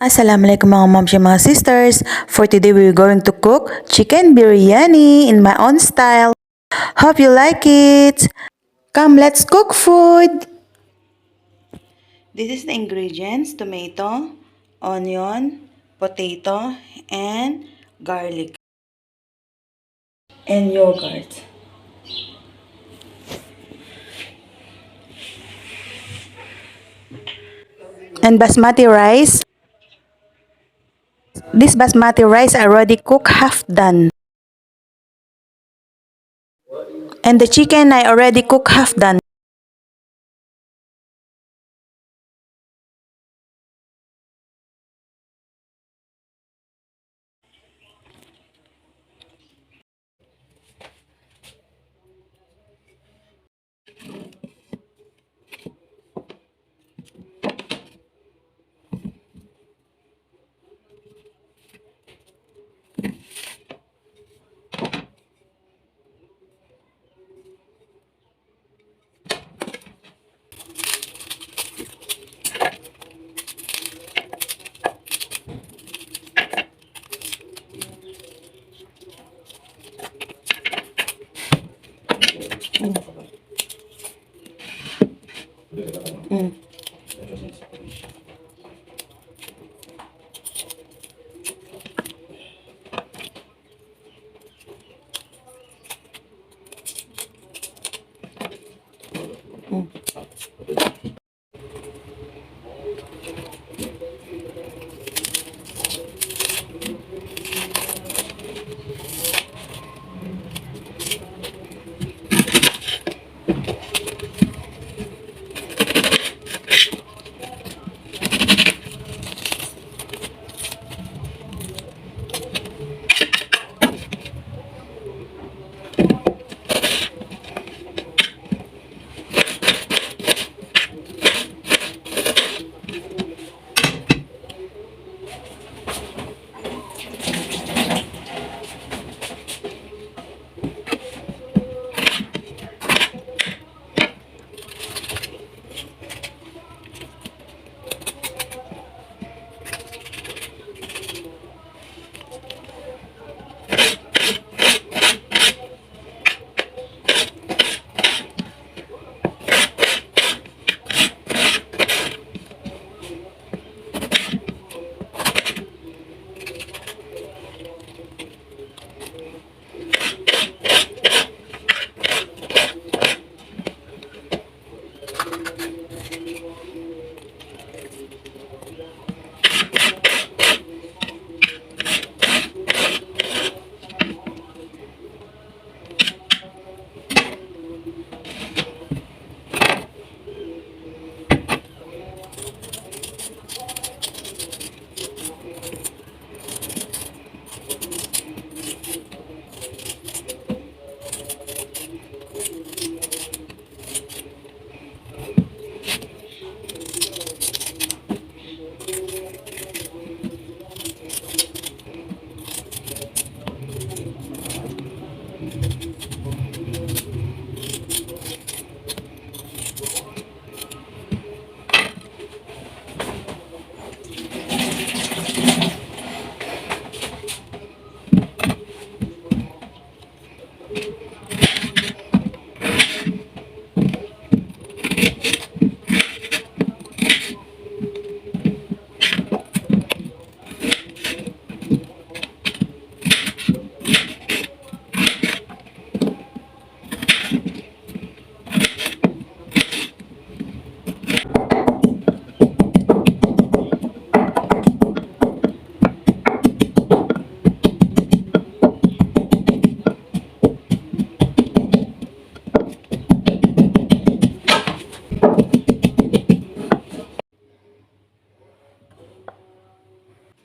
Assalamu alaikum mga moms and mga sisters. For today we're going to cook chicken biryani in my own style. Hope you like it. Come, let's cook food. This is the ingredients: tomato, onion, potato, and garlic, and yogurt. And basmati rice. This basmati rice I already cooked half done. And the chicken I already cooked half done. Mm.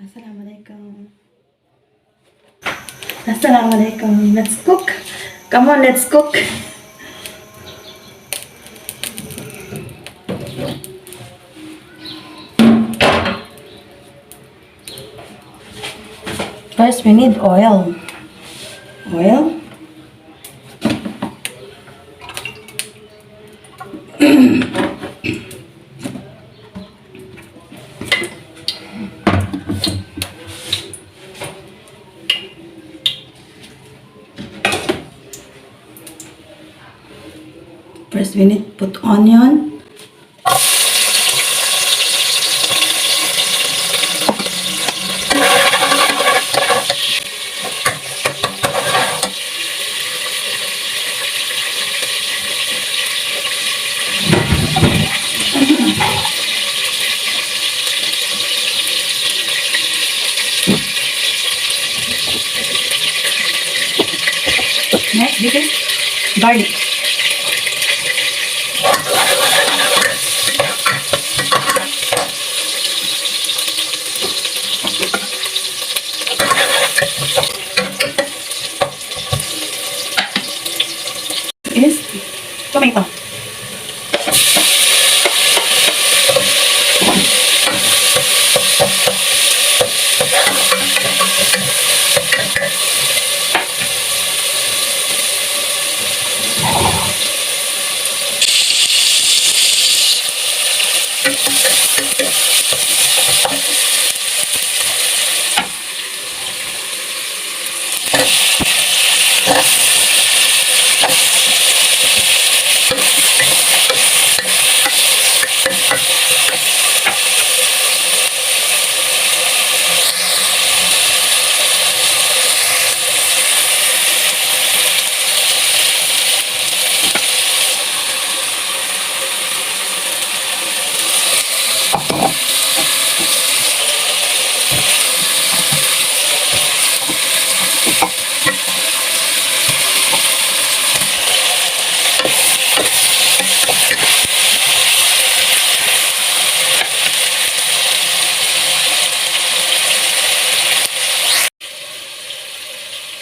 Assalamu alaikum. Assalamu alaikum. Let's cook. Come on, let's cook. First, we need oil. Oil. So we need to put onion. Next, this is garlic. Is tomato.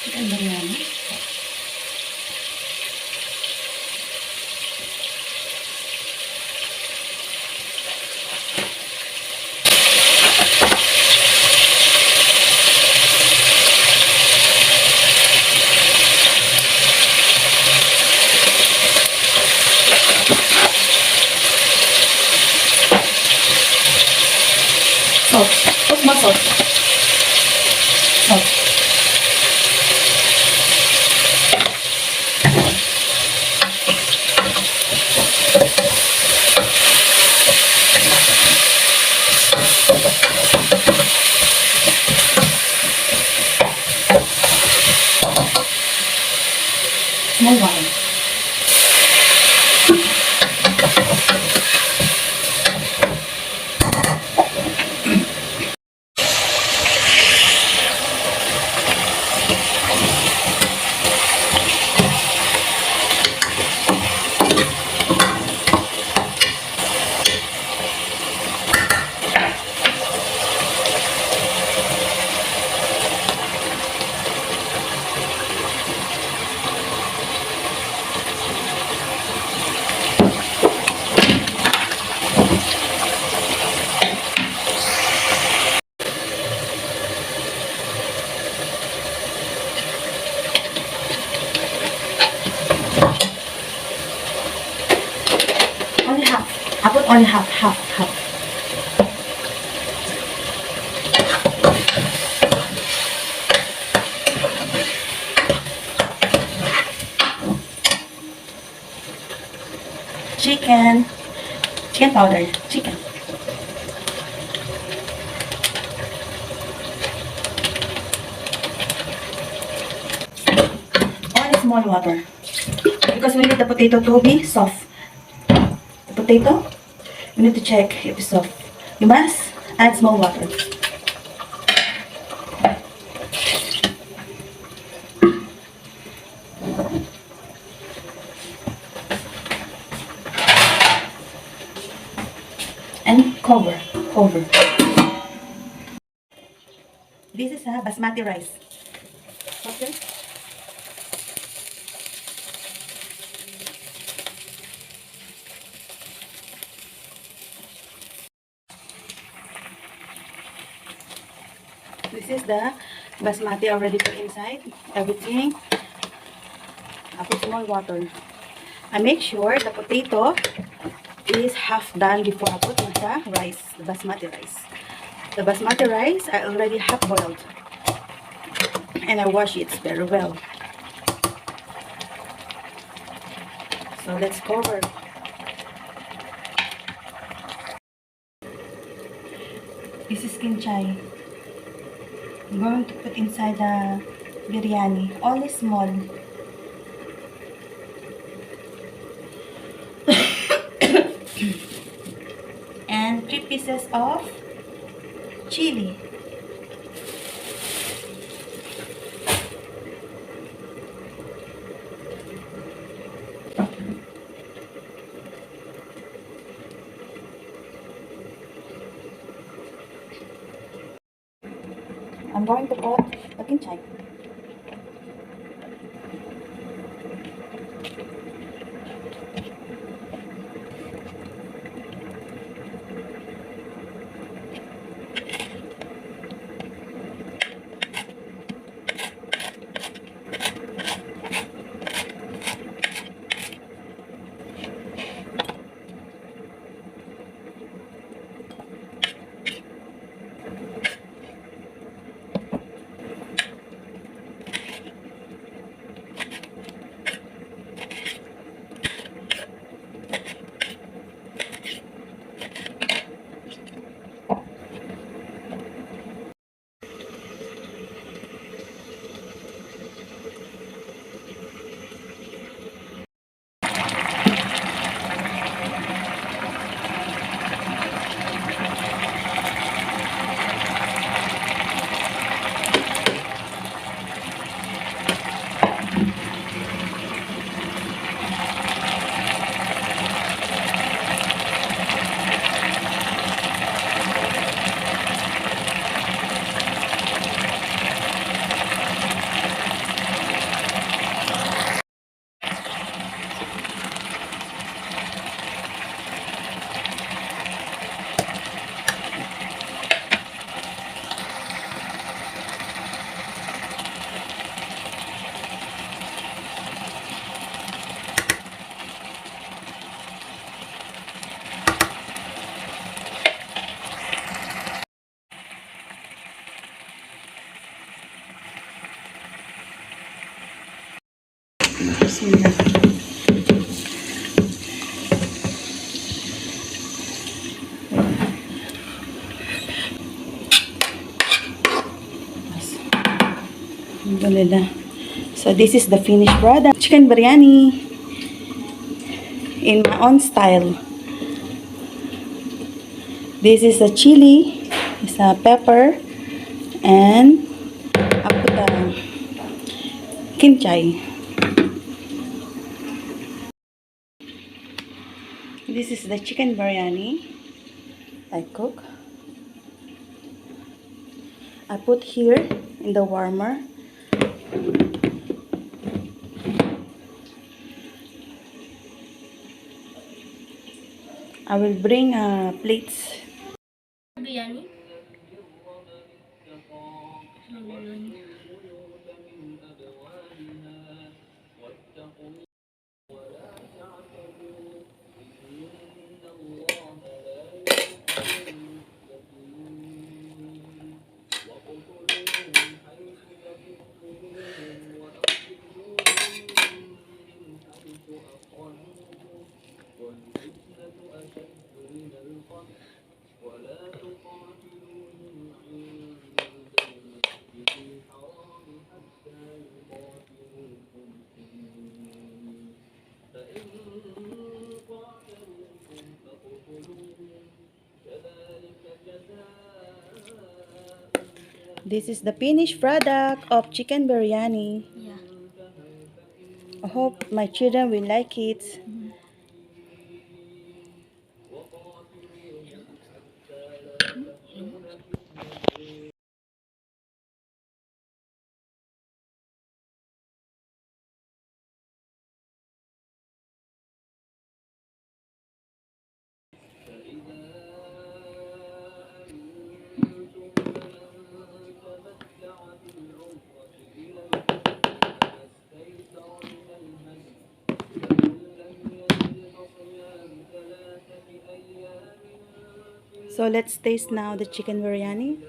Chicken biryani. Salt. Put more salt. Salt. Small water. Only half. I put only half. Chicken powder, chicken. Only small water. Because we need the potato to be soft. The potato, we need to check if it's soft. You must add small water. And cover. This is a basmati rice. Okay. This is the basmati already put inside everything. I put small water. I make sure the potato is half done before I put the rice, the basmati rice. The basmati rice I already half boiled and I wash it very well. So let's cover. This is kinchay. I'm going to put inside the biryani. Only small. And 3 pieces of chili. I'm going to put the kinchay. Bismillah. Alhamdulillah. So this is the finished product. Chicken biryani in my own style. This is a chili, it's a pepper, and I put the kinchay. This is the chicken biryani I cook. I put here in the warmer. I will bring plates. Biryani. This is the finished product of chicken biryani. Yeah. I hope my children will like it. So let's taste now the chicken biryani.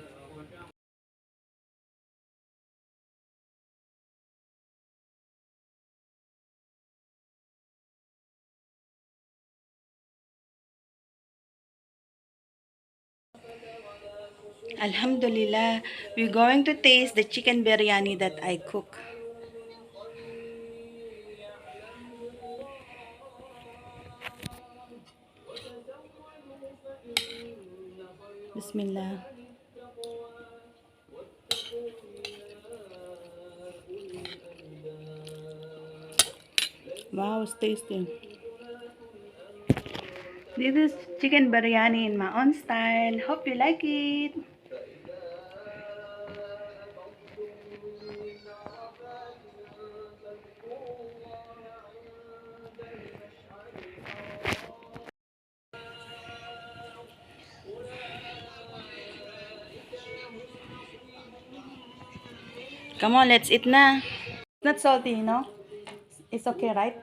Alhamdulillah, we're going to taste the chicken biryani that I cook. Bismillah. Wow, it's tasty. This is chicken biryani in my own style. Hope you like it. Come on, let's eat na. It's not salty, you know? It's okay, right?